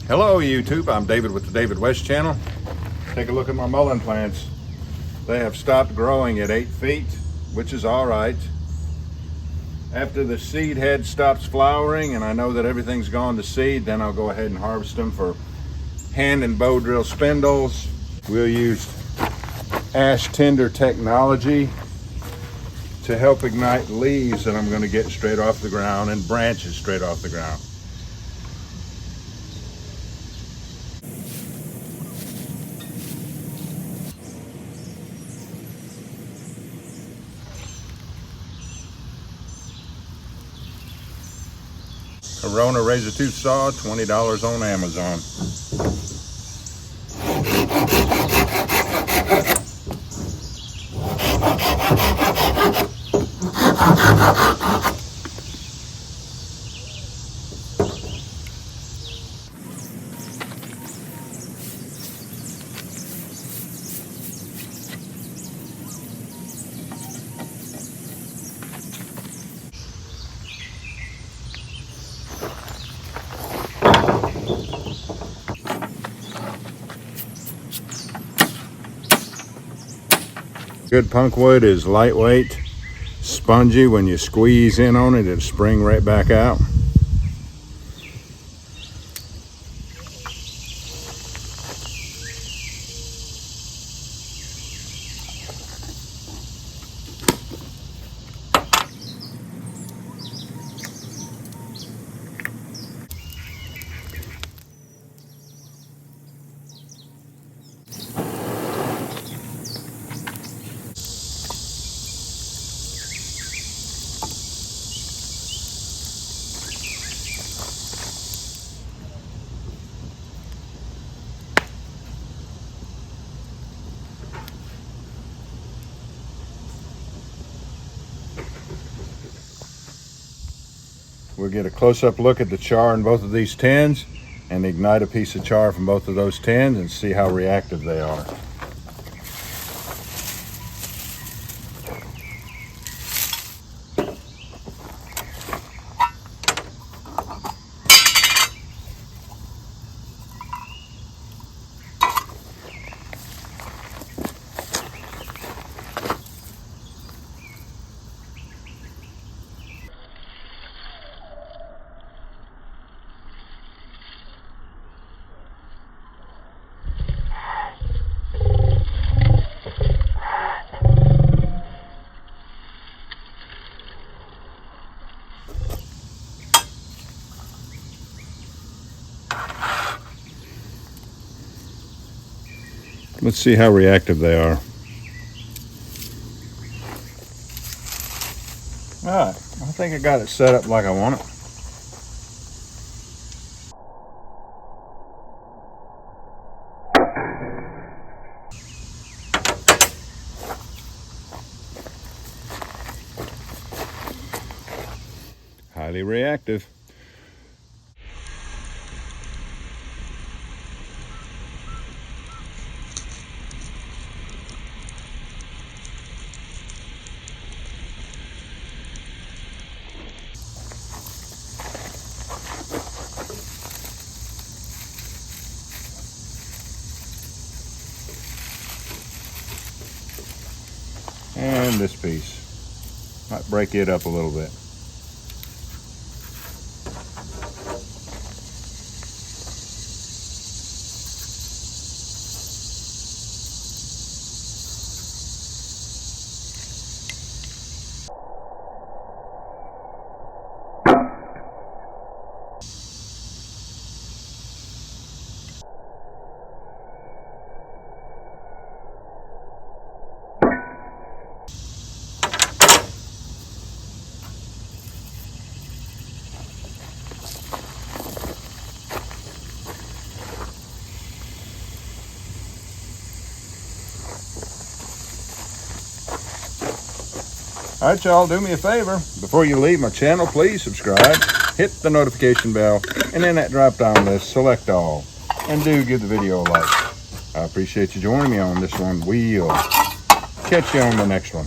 Hello YouTube, I'm David with the David West channel. Take a look at my mullen plants. They have stopped growing at 8 feet, which is all right. After the seed head stops flowering and I know that everything's gone to seed, then I'll go ahead and harvest them for hand and bow drill spindles. We'll use ash tinder technology to help ignite leaves that I'm going to get straight off the ground and branches straight off the ground. Corona razor tooth saw, $20 on Amazon. Good punk wood is lightweight, spongy. When you squeeze in on it, it'll spring right back out. We'll get a close-up look at the char in both of these tins and ignite a piece of char from both of those tins and see how reactive they are. Let's see how reactive they are. All right, I think I got it set up like I want it. Highly reactive. And this piece might break it up a little bit. All right, y'all, do me a favor. Before you leave my channel, please subscribe, hit the notification bell, and in that drop-down list, select all. And do give the video a like. I appreciate you joining me on this one. We'll catch you on the next one.